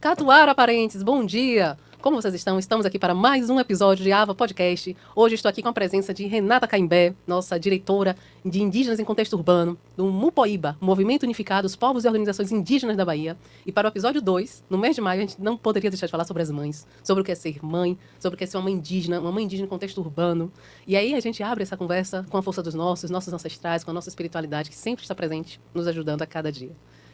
Catuara, parentes, bom dia! Como vocês estão? Estamos aqui para mais um episódio de Ava Podcast. Hoje estou aqui com a presença de Renata Caimbé, nossa diretora de Indígenas em Contexto Urbano, do Mupoíba, Movimento Unificado dos Povos e Organizações Indígenas da Bahia. E para o episódio 2, no mês de maio, a gente não poderia deixar de falar sobre as mães, sobre o que é ser mãe, sobre o que é ser uma mãe indígena em contexto urbano. E aí a gente abre essa conversa com a força dos nossos ancestrais, com a nossa espiritualidade, que sempre está presente, nos ajudando a cada dia.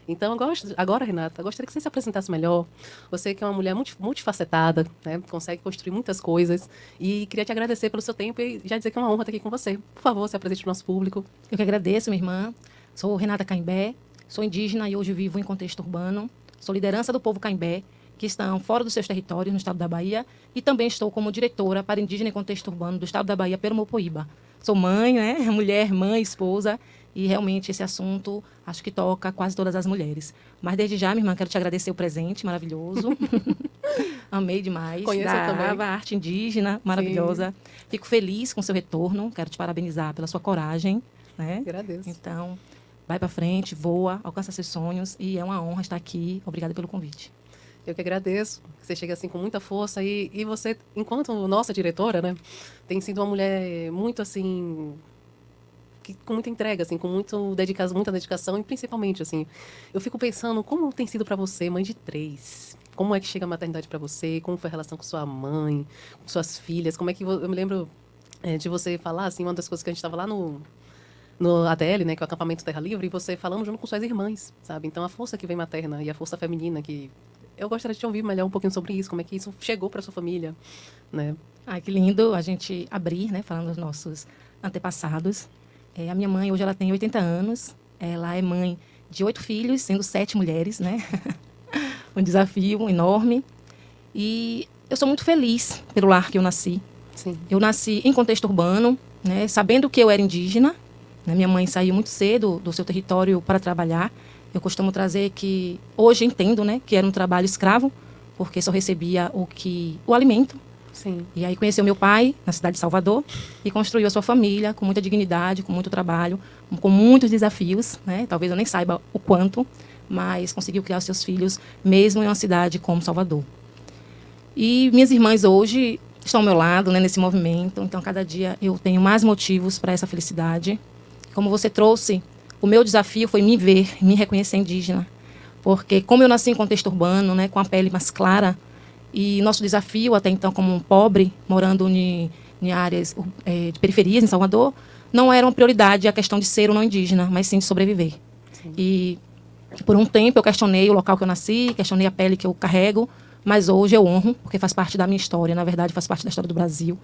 Então, agora, Renata, gostaria que você se apresentasse melhor. Você que é uma mulher multifacetada, né? Consegue construir muitas coisas. E queria te agradecer pelo seu tempo e já dizer que é uma honra estar aqui com você. Por favor, se apresente para o nosso público. Eu que agradeço, minha irmã. Sou Renata Caimbé, sou indígena e hoje vivo em contexto urbano. Sou liderança do povo Caimbé, que estão fora dos seus territórios, no estado da Bahia. E também estou como diretora para indígena em contexto urbano do estado da Bahia, pelo Mupoíba. Sou mãe, né? Mulher, mãe, esposa. E realmente esse assunto acho que toca quase todas as mulheres. Mas desde já, minha irmã, quero te agradecer o presente maravilhoso. Amei demais. Conheço também. A arte indígena, maravilhosa. Sim. Fico feliz com o seu retorno. Quero te parabenizar pela sua coragem. Né? Agradeço. Então, vai para frente, voa, alcança seus sonhos. E é uma honra estar aqui. Obrigada pelo convite. Eu que agradeço. Você chega assim com muita força e você, enquanto nossa diretora, né, tem sido uma mulher muito assim... com muita entrega, assim, com muita dedicação e principalmente, assim, eu fico pensando como tem sido para você, mãe de 3, como é que chega a maternidade para você, como foi a relação com sua mãe, com suas filhas, como é que eu me lembro de você falar, assim, uma das coisas que a gente estava lá no ATL, né, que é o acampamento Terra Livre, e você falando junto com suas irmãs, sabe? Então a força que vem materna e a força feminina que eu gostaria de te ouvir melhor um pouquinho sobre isso, como é que isso chegou para sua família, né? Ai, que lindo a gente abrir, né, falando dos nossos antepassados. A minha mãe, hoje ela tem 80 anos. Ela é mãe de 8 filhos, sendo 7 mulheres, né? Um desafio enorme. E eu sou muito feliz pelo lar que eu nasci. Sim. Eu nasci em contexto urbano, né? Sabendo que eu era indígena. Né? Minha mãe saiu muito cedo do seu território para trabalhar. Eu costumo trazer que, hoje entendo, né, que era um trabalho escravo, porque só recebia o alimento. Sim. E aí conheceu meu pai na cidade de Salvador e construiu a sua família com muita dignidade, com muito trabalho, com muitos desafios, né? Talvez eu nem saiba o quanto, mas conseguiu criar os seus filhos mesmo em uma cidade como Salvador. E minhas irmãs hoje estão ao meu lado, né, nesse movimento, então cada dia eu tenho mais motivos para essa felicidade. Como você trouxe, o meu desafio foi me ver, me reconhecer indígena, porque como eu nasci em contexto urbano, né, com a pele mais clara, e nosso desafio, até então, como um pobre, morando em áreas de periferias, em Salvador, não era uma prioridade a questão de ser ou não indígena, mas sim de sobreviver. Sim. E por um tempo eu questionei o local que eu nasci, questionei a pele que eu carrego, mas hoje eu honro, porque faz parte da minha história, na verdade faz parte da história do Brasil.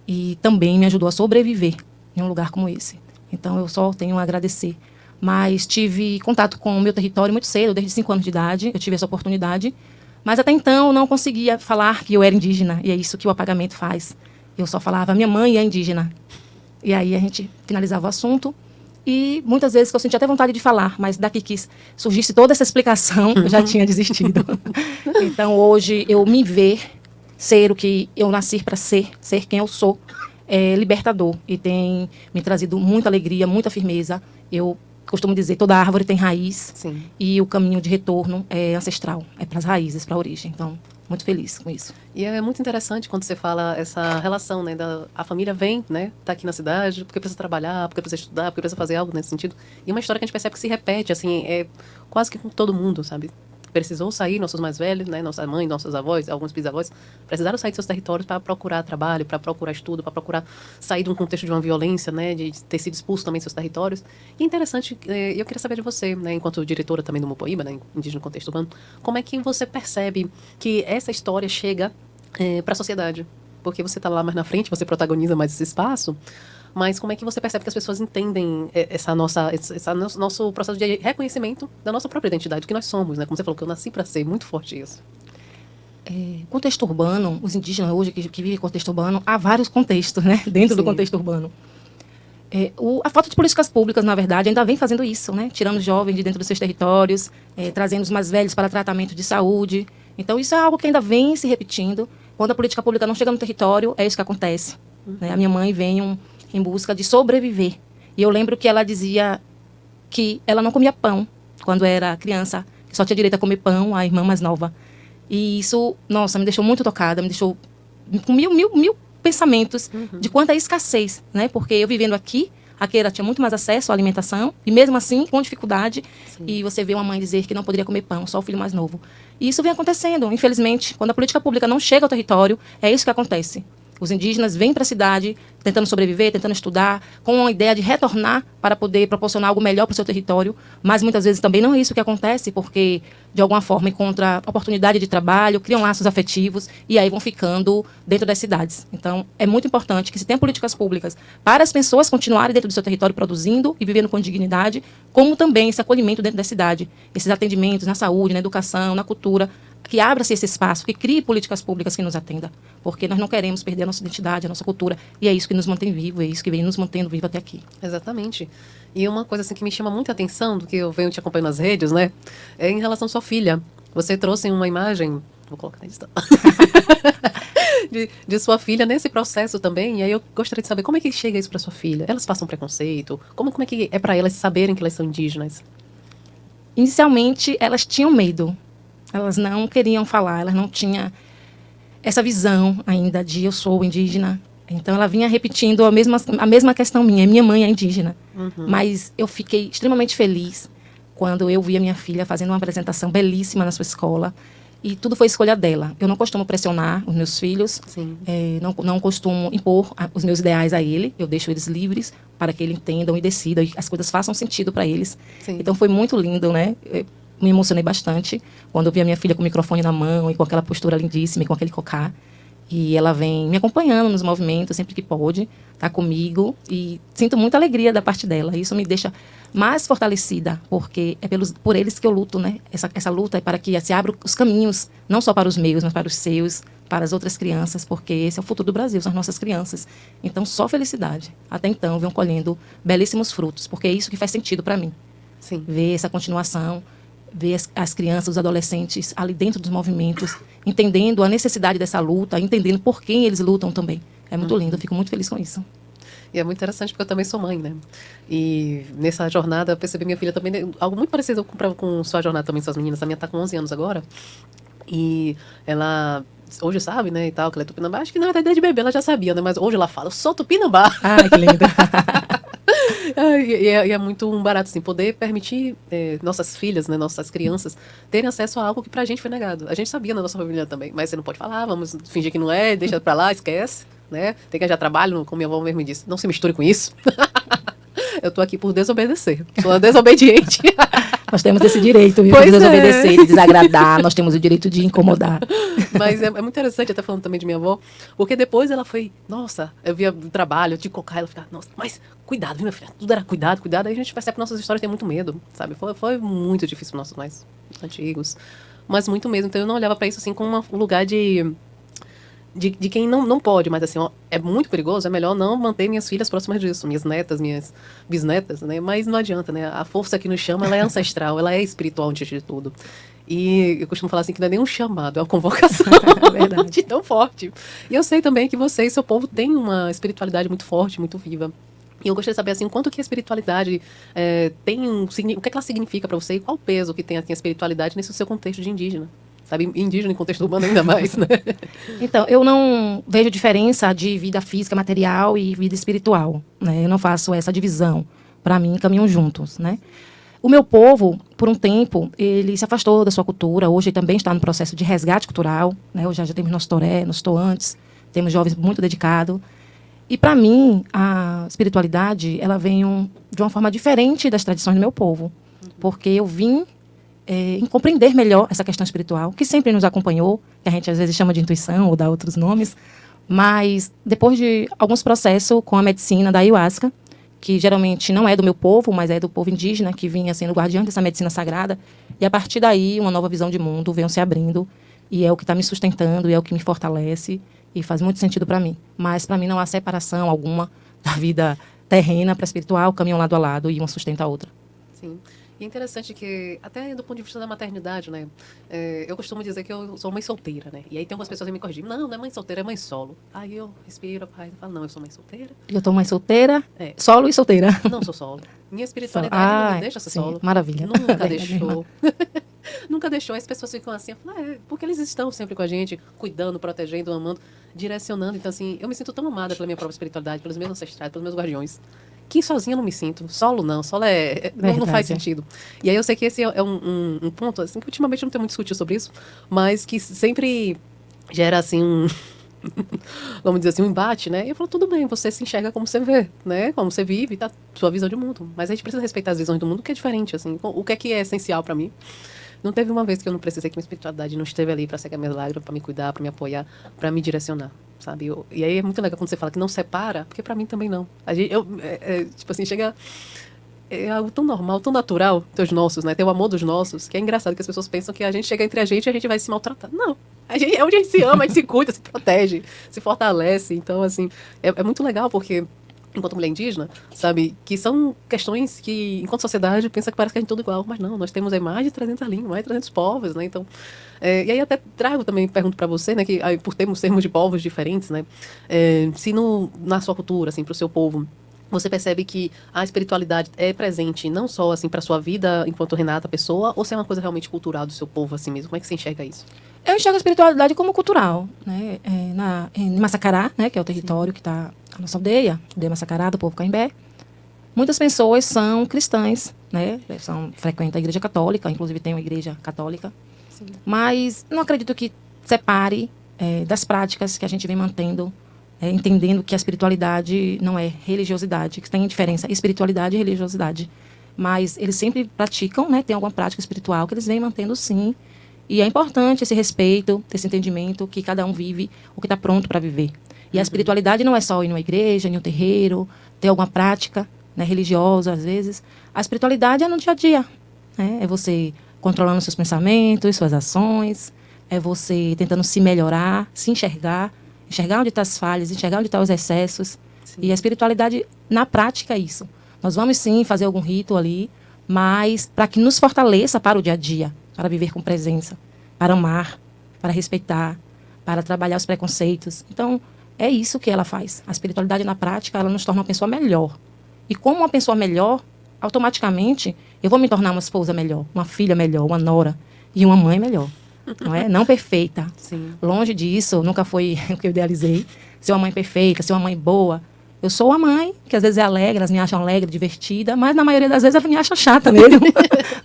E também me ajudou a sobreviver em um lugar como esse. Então eu só tenho a agradecer. Mas tive contato com o meu território muito cedo, desde 5 anos de idade, eu tive essa oportunidade. Mas até então eu não conseguia falar que eu era indígena, e é isso que o apagamento faz. Eu só falava, minha mãe é indígena. E aí a gente finalizava o assunto, e muitas vezes eu sentia até vontade de falar, mas daqui que surgisse toda essa explicação, eu já tinha desistido. Então hoje eu me ver, ser o que eu nasci para ser quem eu sou, é libertador, e tem me trazido muita alegria, muita firmeza. Eu costumo dizer, toda árvore tem raiz. Sim. E o caminho de retorno é ancestral, é para as raízes, para a origem. Então, muito feliz com isso. E é muito interessante quando você fala essa relação, né, a família vem, né, tá aqui na cidade, porque precisa trabalhar, porque precisa estudar, porque precisa fazer algo nesse sentido. E uma história que a gente percebe que se repete, assim, quase que com todo mundo, sabe? Precisou sair, nossos mais velhos, né, nossa mãe, nossos avós, alguns bisavós, precisaram sair de seus territórios para procurar trabalho, para procurar estudo, para procurar sair de um contexto de uma violência, né, de ter sido expulso também dos seus territórios. E é interessante, eu queria saber de você, né, enquanto diretora também do Mupoíba, né, indígena no contexto urbano, como é que você percebe que essa história chega para a sociedade? Porque você está lá mais na frente, você protagoniza mais esse espaço, mas como é que você percebe que as pessoas entendem nosso processo de reconhecimento da nossa própria identidade, do que nós somos, né? Como você falou, que eu nasci para ser, muito forte isso. Contexto urbano, os indígenas hoje que vivem em contexto urbano, há vários contextos, né? Dentro do contexto urbano. A falta de políticas públicas, na verdade, ainda vem fazendo isso, né? Tirando os jovens de dentro dos seus territórios, trazendo os mais velhos para tratamento de saúde. Então, isso é algo que ainda vem se repetindo. Quando a política pública não chega no território, é isso que acontece. Né? A minha mãe vem em busca de sobreviver. E eu lembro que ela dizia que ela não comia pão quando era criança, que só tinha direito a comer pão, a irmã mais nova. E isso, nossa, me deixou muito tocada, me deixou com mil pensamentos de quanta escassez, né? Porque eu vivendo aqui, a Keira tinha muito mais acesso à alimentação, e mesmo assim, com dificuldade, e você vê uma mãe dizer que não poderia comer pão, só o filho mais novo. E isso vem acontecendo, infelizmente, quando a política pública não chega ao território, é isso que acontece. Os indígenas vêm para a cidade tentando sobreviver, tentando estudar, com a ideia de retornar para poder proporcionar algo melhor para o seu território, mas muitas vezes também não é isso que acontece, porque de alguma forma encontra oportunidade de trabalho, criam laços afetivos e aí vão ficando dentro das cidades. Então, é muito importante que se tenha políticas públicas para as pessoas continuarem dentro do seu território produzindo e vivendo com dignidade, como também esse acolhimento dentro da cidade, esses atendimentos na saúde, na educação, na cultura, que abra-se esse espaço, que crie políticas públicas que nos atendam, porque nós não queremos perder a nossa identidade, a nossa cultura, e é isso que nos mantém vivo, é isso que vem nos mantendo vivo até aqui. Exatamente. E uma coisa assim que me chama muita atenção, do que eu venho te acompanhando nas redes, né, é em relação à sua filha. Você trouxe uma imagem, vou colocar na edição, de sua filha nesse processo também, e aí eu gostaria de saber como é que chega isso para sua filha. Elas passam preconceito? Como é que é para elas saberem que elas são indígenas? Inicialmente, elas tinham medo. Elas não queriam falar, elas não tinham essa visão ainda de eu sou indígena. Então, ela vinha repetindo a mesma questão minha. Minha mãe é indígena. Mas eu fiquei extremamente feliz quando eu vi a minha filha fazendo uma apresentação belíssima na sua escola. E tudo foi escolha dela. Eu não costumo pressionar os meus filhos. Não costumo impor os meus ideais a ele. Eu deixo eles livres para que eles entendam e decidam. E as coisas façam sentido para eles. Sim. Então, foi muito lindo, né? Me emocionei bastante quando eu vi a minha filha com o microfone na mão e com aquela postura lindíssima e com aquele cocá. E ela vem me acompanhando nos movimentos sempre que pode, tá comigo, e sinto muita alegria da parte dela. Isso me deixa mais fortalecida, porque é por eles que eu luto, né? Essa luta é para que se abram os caminhos, não só para os meus, mas para os seus, para as outras crianças, porque esse é o futuro do Brasil, são as nossas crianças. Então, só felicidade. Até então, venho colhendo belíssimos frutos, porque é isso que faz sentido para mim. Sim. Ver essa continuação, ver as crianças, os adolescentes ali dentro dos movimentos, entendendo a necessidade dessa luta, entendendo por quem eles lutam também. É muito lindo, eu fico muito feliz com isso. E é muito interessante porque eu também sou mãe, né? E nessa jornada eu percebi minha filha também, algo muito parecido com sua jornada também, suas meninas. A minha tá com 11 anos agora. E ela hoje sabe, né, e tal, que ela é tupinambá. Acho que na verdade desde bebê ela já sabia, né? Mas hoje ela fala, eu sou tupinambá. Ai, que linda. E é muito um barato, assim, poder permitir nossas filhas, né, nossas crianças, terem acesso a algo que pra gente foi negado. A gente sabia na nossa família também, mas você não pode falar, vamos fingir que não é, deixa pra lá, esquece, né? Tem que arranjar trabalho, como minha avó mesmo me disse, não se misture com isso. Eu tô aqui por desobedecer, sou desobediente. Nós temos esse direito, viu? De desobedecer, de desagradar, nós temos o direito de incomodar. Mas é muito interessante, até falando também de minha avó, porque depois ela foi, nossa, eu via o trabalho, de cocar, ela ficava, nossa, mas cuidado, viu, minha filha? Tudo era cuidado, cuidado. Aí a gente percebe que nossas histórias têm muito medo, sabe? Foi muito difícil para nossos mais antigos, mas muito mesmo. Então eu não olhava para isso assim como um lugar de quem não pode, mas assim, ó, é muito perigoso, é melhor não manter minhas filhas próximas disso, minhas netas, minhas bisnetas, né? Mas não adianta, né? A força que nos chama, ela é ancestral, ela é espiritual antes de tudo. E eu costumo falar assim que não é nem um chamado, é uma convocação. É verdade. De tão forte. E eu sei também que você e seu povo têm uma espiritualidade muito forte, muito viva. E eu gostaria de saber, assim, o quanto que a espiritualidade tem o que é que ela significa para você e qual o peso que tem assim, a espiritualidade nesse seu contexto de indígena. Sabe, indígena em contexto urbano ainda mais, né? Então, eu não vejo diferença de vida física, material e vida espiritual, né? Eu não faço essa divisão. Para mim, caminham juntos, né? O meu povo, por um tempo, ele se afastou da sua cultura. Hoje ele também está no processo de resgate cultural, né? Hoje já temos nosso toré, nos toantes, temos jovens muito dedicados. E para mim, a espiritualidade, ela vem de uma forma diferente das tradições do meu povo. Porque eu vim em compreender melhor essa questão espiritual, que sempre nos acompanhou, que a gente às vezes chama de intuição ou dá outros nomes, mas depois de alguns processos com a medicina da ayahuasca, que geralmente não é do meu povo, mas é do povo indígena, que vinha sendo guardião dessa medicina sagrada, e a partir daí uma nova visão de mundo veio se abrindo, e é o que está me sustentando, e é o que me fortalece, e faz muito sentido para mim. Mas para mim não há separação alguma da vida terrena para a espiritual, caminham lado a lado, e uma sustenta a outra. Sim. E é interessante que, até do ponto de vista da maternidade, né? Eu costumo dizer que eu sou mãe solteira, né? E aí tem algumas pessoas que me corrigem. Não, não é mãe solteira, é mãe solo. Aí eu respiro, pai, e falo, não, eu sou mãe solteira. Eu tô mãe solteira, É. solo e solteira. Não sou solo. Minha espiritualidade não me deixa ser sim, solo. maravilha. Nunca Verdade, deixou. Nunca deixou. As pessoas ficam assim, eu falo, porque eles estão sempre com a gente, cuidando, protegendo, amando, direcionando. Então, assim, eu me sinto tão amada pela minha própria espiritualidade, pelos meus ancestrais, pelos meus guardiões, que sozinha eu não me sinto. Solo não. Solo não faz sentido. E aí eu sei que esse é um ponto, assim, que ultimamente eu não tenho muito discutido sobre isso, mas que sempre gera, assim, vamos dizer assim, um embate, né? E eu falo, tudo bem, você se enxerga como você vê, né? Como você vive, tá? Sua visão de mundo. Mas a gente precisa respeitar as visões do mundo, que é diferente, assim. O que é essencial pra mim? Não teve uma vez que eu não precisei que minha espiritualidade não esteve ali pra cegar minhas lágrimas, pra me cuidar, pra me apoiar, pra me direcionar, sabe? E aí é muito legal quando você fala que não separa, porque pra mim também não. Tipo assim, chega... É algo tão normal, tão natural, dos nossos, né? Ter o amor dos nossos, que é engraçado que as pessoas pensam que a gente chega entre a gente e a gente vai se maltratar. Não. É onde a gente se ama, a gente se cuida, se protege, se fortalece. Então, assim, é muito legal porque, enquanto mulher indígena, sabe, que são questões que, enquanto sociedade, pensa que parece que a gente é tudo igual. Mas não, nós temos aí mais de 300 línguas, mais de 300 povos, né? Então, e aí até trago também, pergunto para você, né, que aí, por termos de povos diferentes, né, se na sua cultura, assim, para o seu povo, você percebe que a espiritualidade é presente não só assim para sua vida enquanto Renata pessoa, ou se é uma coisa realmente cultural do seu povo assim mesmo? Como é que você enxerga isso? Eu enxergo a espiritualidade como cultural, né? Em Massacará, né, que é o território que está a nossa aldeia Massacará, do povo Caimbé, muitas pessoas são cristãs, né? Frequentam a igreja católica, inclusive tem uma igreja católica. Sim. Mas não acredito que separe das práticas que a gente vem mantendo, entendendo que a espiritualidade não é religiosidade, que tem diferença espiritualidade e religiosidade. Mas eles sempre praticam, né? Tem alguma prática espiritual que eles vêm mantendo, sim. E é importante esse respeito, esse entendimento que cada um vive o que está pronto para viver. E a espiritualidade não é só ir numa igreja, em um terreiro, ter alguma prática, né, religiosa, às vezes. A espiritualidade é no dia a dia. Né? É você controlando seus pensamentos, suas ações, é você tentando se melhorar, se enxergar onde estão as falhas, enxergar onde estão os excessos. Sim. E a espiritualidade, na prática, é isso. Nós vamos, sim, fazer algum rito ali, mas para que nos fortaleça para o dia a dia, para viver com presença, para amar, para respeitar, para trabalhar os preconceitos. Então, é isso que ela faz. A espiritualidade, na prática, ela nos torna uma pessoa melhor. E como uma pessoa melhor, automaticamente, eu vou me tornar uma esposa melhor, uma filha melhor, uma nora e uma mãe melhor. Não é? Não perfeita. Sim. Longe disso, nunca foi o que eu idealizei. Ser uma mãe perfeita, ser uma mãe boa. Eu sou uma mãe, que às vezes é alegre, elas me acham alegre, divertida, mas na maioria das vezes elas me acham chata mesmo.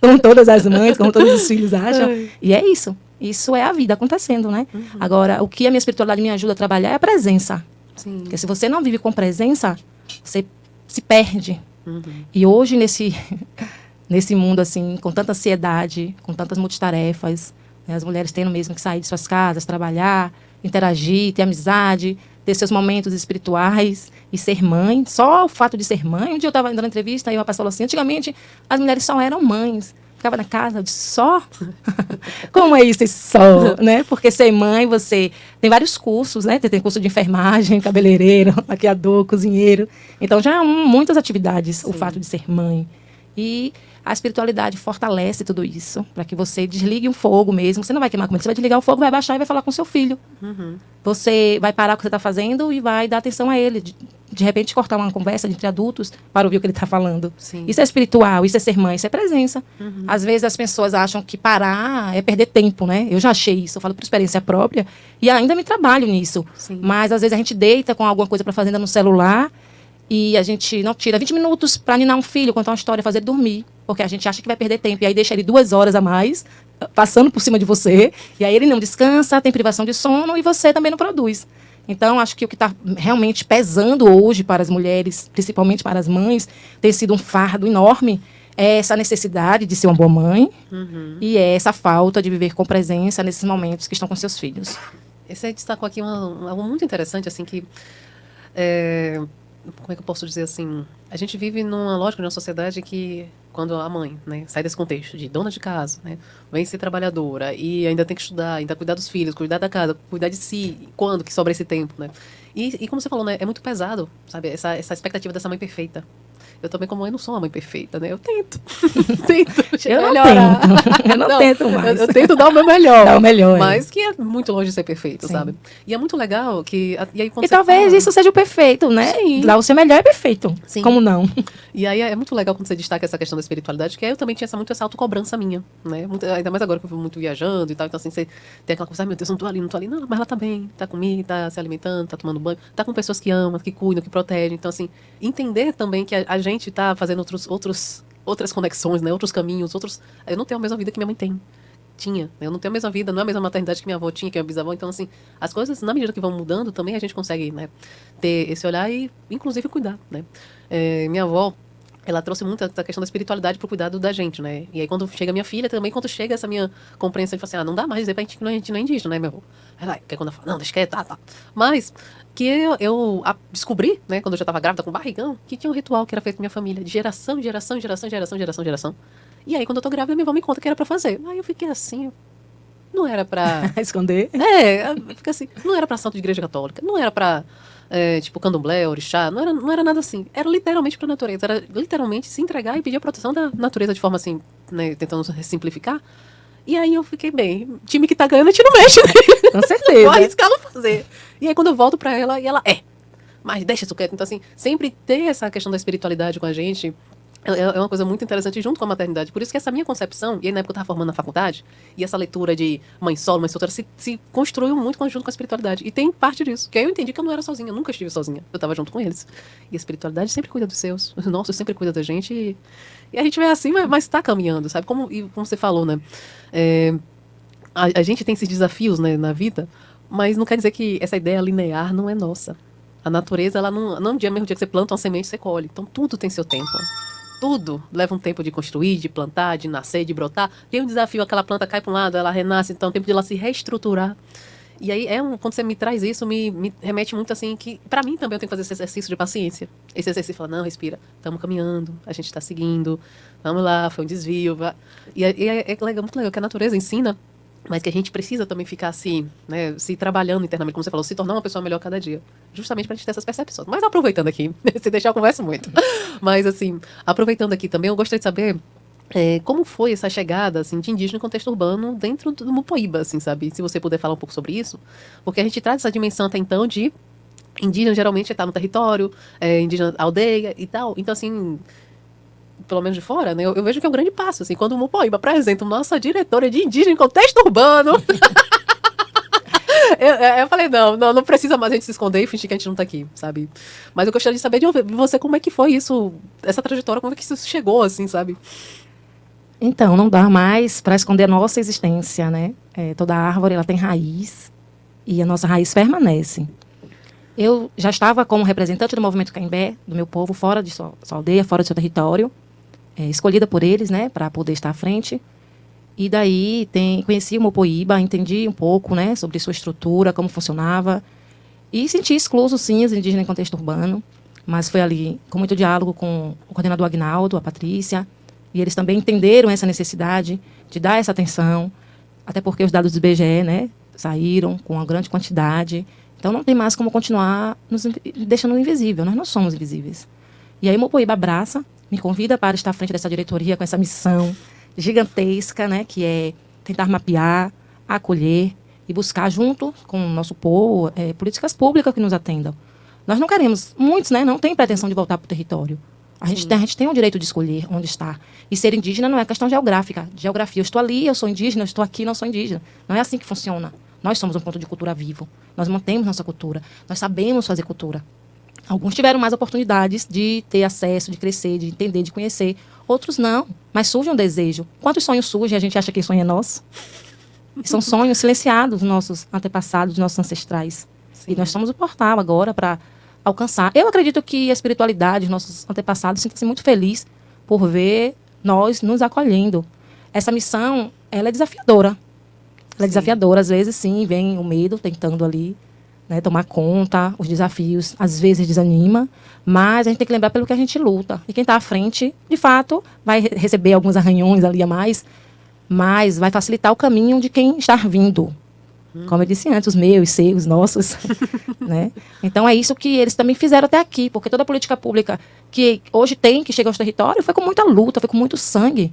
Como todas as mães, como todos os filhos acham. E é isso. Isso é a vida acontecendo, né? Uhum. Agora, o que a minha espiritualidade me ajuda a trabalhar é a presença. Sim. Porque se você não vive com presença, você se perde. Uhum. E hoje, nesse mundo, assim, com tanta ansiedade, com tantas multitarefas, as mulheres tendo mesmo que sair de suas casas, trabalhar, interagir, ter amizade, ter seus momentos espirituais e ser mãe. Só o fato de ser mãe. Um dia eu estava dando entrevista e uma pessoa falou assim, antigamente as mulheres só eram mães. Ficava na casa, eu disse, só? Como é isso, esse só? Né? Porque ser mãe, você tem vários cursos, né? Tem curso de enfermagem, cabeleireiro, maquiador, cozinheiro. Então, já muitas atividades, sim, o fato de ser mãe. E a espiritualidade fortalece tudo isso, para que você desligue um fogo mesmo. Você não vai queimar comida, você vai desligar o fogo, vai baixar e vai falar com seu filho. Uhum. Você vai parar o que você está fazendo e vai dar atenção a ele. De repente, cortar uma conversa entre adultos para ouvir o que ele está falando. Sim. Isso é espiritual, isso é ser mãe, isso é presença. Uhum. Às vezes as pessoas acham que parar é perder tempo, né? Eu já achei isso, eu falo por experiência própria e ainda me trabalho nisso. Sim. Mas às vezes a gente deita com alguma coisa para fazer no celular e a gente não tira 20 minutos para ninar um filho, contar uma história, fazer ele dormir. Porque a gente acha que vai perder tempo. E aí deixa ele 2 horas a mais, passando por cima de você. E aí ele não descansa, tem privação de sono e você também não produz. Então, acho que o que está realmente pesando hoje para as mulheres, principalmente para as mães, tem sido um fardo enorme, é essa necessidade de ser uma boa mãe, uhum, e é essa falta de viver com presença nesses momentos que estão com seus filhos. Você destacou aqui algo muito interessante, assim, que... como é que eu posso dizer assim? A gente vive numa lógica, numa sociedade que, quando a mãe, né, sai desse contexto de dona de casa, né, vem ser trabalhadora e ainda tem que estudar, ainda cuidar dos filhos, cuidar da casa, cuidar de si, quando que sobra esse tempo, né? E como você falou, né, é muito pesado, sabe, essa expectativa dessa mãe perfeita. eu também, como mãe, não sou uma mãe perfeita, né? Eu tento. Tento Eu não melhorar. tento. Eu não tento mais. Eu tento dar o meu melhor. Dar o melhor, Mas que é muito longe de ser perfeito, Sim. sabe? E é muito legal que... E, aí, quando E você talvez fala, isso seja o perfeito, né? Sim. Dar o seu melhor é perfeito. Sim. Como não? E aí é muito legal quando você destaca essa questão da espiritualidade, que eu também tinha muito essa autocobrança minha, né? Ainda mais agora que eu fui muito viajando e tal. Então, assim, você tem aquela coisa, ai meu Deus, não tô ali, não tô ali. Não, mas ela tá bem, tá comigo, tá se alimentando, tá tomando banho, tá com pessoas que amam, que cuidam, que protegem. Então, assim, entender também que a gente tá fazendo outras conexões, né? Outros caminhos, eu não tenho a mesma vida que minha mãe tem. Tinha. Eu não tenho a mesma vida, não é a mesma maternidade que minha avó tinha, que minha bisavó. Então, assim, as coisas, na medida que vão mudando, também a gente consegue, né, ter esse olhar e, inclusive, cuidar, né? Minha avó, ela trouxe muito essa questão da espiritualidade pro cuidado da gente, né? E aí, quando chega minha filha, também, quando chega essa minha compreensão, de falar assim, não dá mais dizer pra gente que a gente não é indígena, né, meu avô? Ela, porque quando ela fala, não, deixa que tá. Mas, que eu descobri, né, quando eu já tava grávida com barrigão, que tinha um ritual que era feito com minha família, de geração, geração, geração, geração, geração, geração. E aí, quando eu tô grávida, minha avó me conta que era pra fazer. Aí eu fiquei assim, não era pra... Esconder. Fica assim, não era pra santo de igreja católica, não era pra, tipo, candomblé, orixá, não era nada assim. Era literalmente pra natureza, era literalmente se entregar e pedir a proteção da natureza de forma assim, né, tentando simplificar. E aí eu fiquei bem, time que tá ganhando, a gente não mexe, né? Com certeza. Vou arriscar não fazer. E aí quando eu volto pra ela, e ela mas deixa isso quieto. Então, assim, sempre ter essa questão da espiritualidade com a gente é uma coisa muito interessante junto com a maternidade. Por isso que essa minha concepção, e aí na época eu estava formando na faculdade, e essa leitura de mãe solo, mãe solteira, se construiu muito junto com a espiritualidade. E tem parte disso, que aí eu entendi que eu não era sozinha, eu nunca estive sozinha. Eu estava junto com eles. E a espiritualidade sempre cuida dos seus. Os nossos sempre cuida da gente. E a gente vai assim, mas está caminhando, sabe? Como você falou, né? A gente tem esses desafios, né, na vida, mas não quer dizer que essa ideia linear não é nossa. A natureza, ela não é um dia mesmo dia que você planta uma semente, você colhe. Então tudo tem seu tempo. Tudo leva um tempo de construir, de plantar, de nascer, de brotar. Tem um desafio, aquela planta cai para um lado, ela renasce, então é um tempo de ela se reestruturar. E aí, quando você me traz isso, me remete muito assim, que para mim também eu tenho que fazer esse exercício de paciência. Esse exercício de falar, não, respira, estamos caminhando, a gente está seguindo, vamos lá, foi um desvio. E é muito legal que a natureza ensina, mas que a gente precisa também ficar assim, né, se trabalhando internamente, como você falou, se tornar uma pessoa melhor cada dia. Justamente para a gente ter essas percepções. Mas aproveitando aqui, se deixar eu converso muito. Mas assim, aproveitando aqui também, eu gostaria de saber como foi essa chegada assim, de indígena em contexto urbano dentro do Mupoíba, assim, sabe? Se você puder falar um pouco sobre isso. Porque a gente traz essa dimensão até então de indígena geralmente está no território, indígena aldeia e tal. Então, assim, pelo menos de fora, né, eu vejo que é um grande passo, assim, quando o Mupoíba apresenta nossa diretora de indígena em contexto urbano. eu falei, não precisa mais a gente se esconder e fingir que a gente não tá aqui, sabe? Mas eu gostaria de saber de você como é que foi isso, essa trajetória, como é que isso chegou, assim, sabe? Então, não dá mais para esconder a nossa existência, né? Toda árvore, ela tem raiz e a nossa raiz permanece. Eu já estava como representante do movimento Caimbé, do meu povo, fora de sua aldeia, fora do seu território, escolhida por eles, né, para poder estar à frente. E daí conheci o Mupoíba, entendi um pouco, né, sobre sua estrutura, como funcionava. E senti excluso, sim, os indígenas em contexto urbano. Mas foi ali, com muito diálogo com o coordenador Agnaldo, a Patrícia. E eles também entenderam essa necessidade de dar essa atenção. Até porque os dados do IBGE, né, saíram com uma grande quantidade. Então não tem mais como continuar nos deixando invisível. Nós não somos invisíveis. E aí o Mupoíba abraça, me convida para estar à frente dessa diretoria com essa missão gigantesca, né, que é tentar mapear, acolher e buscar junto com o nosso povo políticas públicas que nos atendam. Nós não queremos, muitos, né, não têm pretensão de voltar para o território. A gente tem o direito de escolher onde estar. E ser indígena não é questão geográfica. Geografia, eu estou ali, eu sou indígena, eu estou aqui, não sou indígena. Não é assim que funciona. Nós somos um ponto de cultura vivo. Nós mantemos nossa cultura. Nós sabemos fazer cultura. Alguns tiveram mais oportunidades de ter acesso, de crescer, de entender, de conhecer. Outros não, mas surge um desejo. Quantos sonhos surgem e a gente acha que sonho é nosso? São sonhos silenciados dos nossos antepassados, dos nossos ancestrais. Sim. E nós somos o portal agora para alcançar. Eu acredito que a espiritualidade, os nossos antepassados, sentem-se muito felizes por ver nós nos acolhendo. Essa missão, ela é desafiadora. Ela é desafiadora. Às vezes, sim, vem o medo tentando ali, né, tomar conta, os desafios, às vezes desanima, mas a gente tem que lembrar pelo que a gente luta. E quem está à frente, de fato, vai receber alguns arranhões ali a mais, mas vai facilitar o caminho de quem está vindo. Como eu disse antes, os meus, seus, nossos. Né? Então, é isso que eles também fizeram até aqui, porque toda a política pública que hoje tem, que chega aos territórios, foi com muita luta, foi com muito sangue.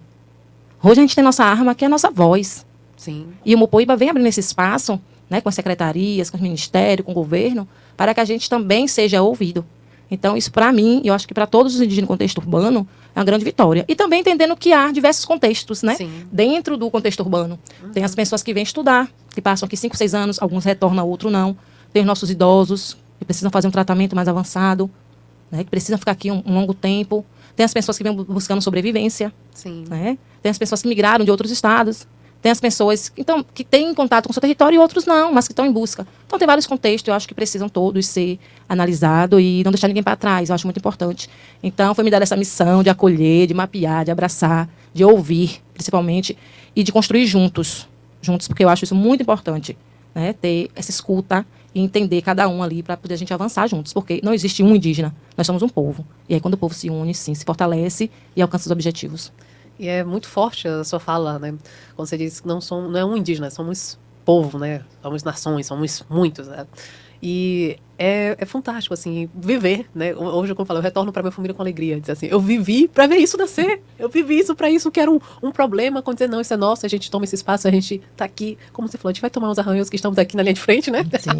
Hoje a gente tem nossa arma, que é a nossa voz. Sim. E o Mupoíba vem abrindo esse espaço, né, com as secretarias, com os ministérios, com o governo, para que a gente também seja ouvido. Então, isso para mim, eu acho que para todos os indígenas no contexto urbano, é uma grande vitória. E também entendendo que há diversos contextos, né? Sim. Dentro do contexto urbano. Tem as pessoas que vêm estudar, que passam aqui 5, 6 anos, alguns retornam, outros não. Tem os nossos idosos, que precisam fazer um tratamento mais avançado, né, que precisam ficar aqui um longo tempo. Tem as pessoas que vêm buscando sobrevivência. Sim. Né? Tem as pessoas que migraram de outros estados. Tem as pessoas que têm contato com o seu território e outros não, mas que estão em busca. Então, tem vários contextos, eu acho que precisam todos ser analisados e não deixar ninguém para trás, eu acho muito importante. Então, foi me dar essa missão de acolher, de mapear, de abraçar, de ouvir, principalmente, e de construir juntos, porque eu acho isso muito importante, né? Ter essa escuta e entender cada um ali para poder a gente avançar juntos, porque não existe um indígena, nós somos um povo. E aí, quando o povo se une, sim, se fortalece e alcança os objetivos. E é muito forte a sua fala, né? Quando você diz que não é um indígena, somos povo, né? Somos nações, somos muitos, né? E é fantástico, assim, viver, né? Hoje, como eu falo, eu retorno para minha família com alegria. Dizer assim, eu vivi para ver isso nascer. Eu vivi isso para isso, que era um problema. Quando dizer, não, isso é nosso, a gente toma esse espaço, a gente tá aqui. Como você falou, a gente vai tomar uns arranhos que estamos aqui na linha de frente, né? Sim.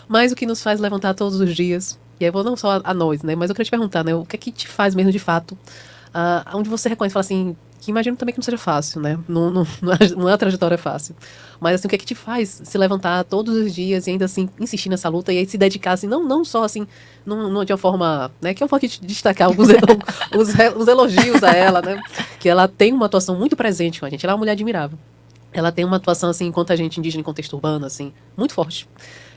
Mas o que nos faz levantar todos os dias, e aí eu vou não só a nós, né? Mas eu queria te perguntar, né? O que é que te faz mesmo, de fato, onde você reconhece, fala assim, que imagino também que não seja fácil, né? Não é uma trajetória fácil. Mas, assim, o que é que te faz se levantar todos os dias e ainda, assim, insistir nessa luta e aí se dedicar, assim, não só, assim, de uma forma, né? Que eu vou aqui destacar os elogios a ela, né? Que ela tem uma atuação muito presente com a gente. Ela é uma mulher admirável. Ela tem uma atuação, assim, enquanto a gente indígena em contexto urbano, assim, muito forte.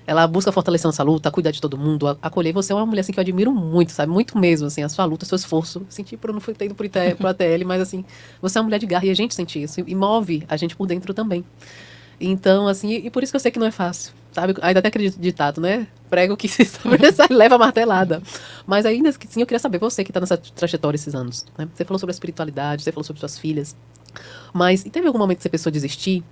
Ela busca fortalecer nossa luta, cuidar de todo mundo, acolher. Você é uma mulher, assim, que eu admiro muito, sabe? Muito mesmo, assim, a sua luta, o seu esforço. Senti por eu não fui ter ido pro ATL, mas, assim, você é uma mulher de garra e a gente sente isso. E move a gente por dentro também. Então, assim, e por isso que eu sei que não é fácil, sabe? Ainda até acredito no ditado, né? Prego que se leva a martelada. Mas ainda que sim, eu queria saber, você que está nessa trajetória esses anos, né? Você falou sobre a espiritualidade, você falou sobre suas filhas. Mas, e teve algum momento que você pensou em desistir?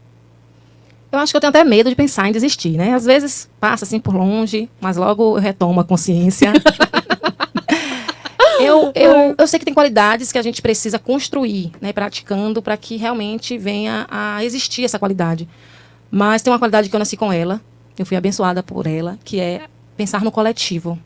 Eu acho que eu tenho até medo de pensar em desistir, né? Às vezes passa assim por longe, mas logo eu retomo a consciência. Eu sei que tem qualidades que a gente precisa construir, né? Praticando para que realmente venha a existir essa qualidade. Mas tem uma qualidade que eu nasci com ela, eu fui abençoada por ela, que é pensar no coletivo.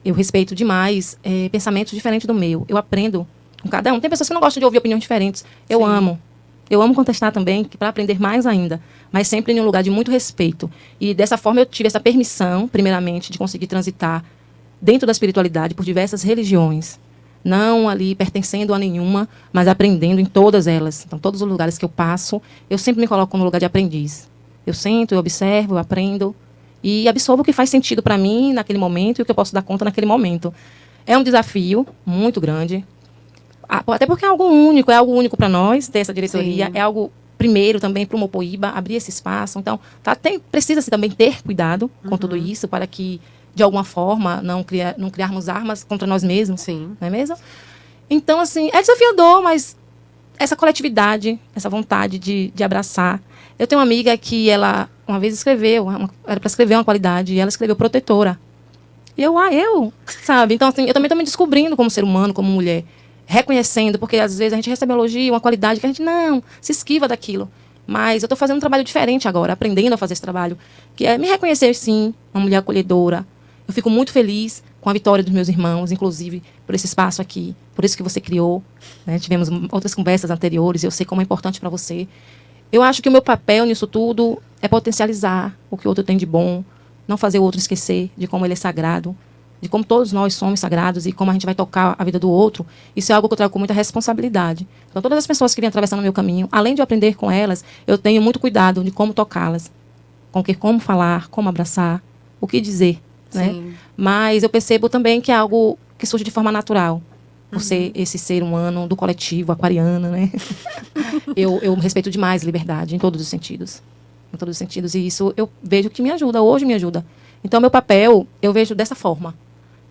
Eu respeito demais pensamentos diferentes do meu. Eu aprendo com cada um. Tem pessoas que não gostam de ouvir opiniões diferentes. Eu amo. Eu amo contestar também, para aprender mais ainda, mas sempre em um lugar de muito respeito. E dessa forma eu tive essa permissão, primeiramente, de conseguir transitar dentro da espiritualidade por diversas religiões. Não ali pertencendo a nenhuma, mas aprendendo em todas elas. Então, todos os lugares que eu passo, eu sempre me coloco no lugar de aprendiz. Eu sento, eu observo, eu aprendo e absorvo o que faz sentido para mim naquele momento e o que eu posso dar conta naquele momento. É um desafio muito grande. Até porque é algo único para nós, ter essa diretoria. Sim. É algo, primeiro, também para o Mupoíba, abrir esse espaço. Então, precisa-se também ter cuidado com tudo isso, para que, de alguma forma, não criarmos armas contra nós mesmos. Sim. Não é mesmo? Então, assim, é desafiador, mas essa coletividade, essa vontade de abraçar. Eu tenho uma amiga que ela, uma vez escreveu, era para escrever uma qualidade, e ela escreveu protetora. E sabe? Então, assim, eu também estou me descobrindo como ser humano, como mulher. Reconhecendo, porque às vezes a gente recebe elogio, uma qualidade que a gente não se esquiva daquilo. Mas eu estou fazendo um trabalho diferente agora, aprendendo a fazer esse trabalho, que é me reconhecer, sim, uma mulher acolhedora. Eu fico muito feliz com a vitória dos meus irmãos, inclusive por esse espaço aqui, por isso que você criou, né? Tivemos outras conversas anteriores, eu sei como é importante para você. Eu acho que o meu papel nisso tudo é potencializar o que o outro tem de bom, não fazer o outro esquecer de como ele é sagrado, de como todos nós somos sagrados e como a gente vai tocar a vida do outro. Isso é algo que eu trago com muita responsabilidade. Então, todas as pessoas que vêm atravessando o meu caminho, além de eu aprender com elas, eu tenho muito cuidado de como tocá-las, como falar, como abraçar, o que dizer, né? Mas eu percebo também que é algo que surge de forma natural, por ser esse ser humano do coletivo, aquariano, né? eu respeito demais a liberdade em todos os sentidos. Em todos os sentidos. E isso eu vejo que me ajuda, hoje me ajuda. Então, meu papel, eu vejo dessa forma.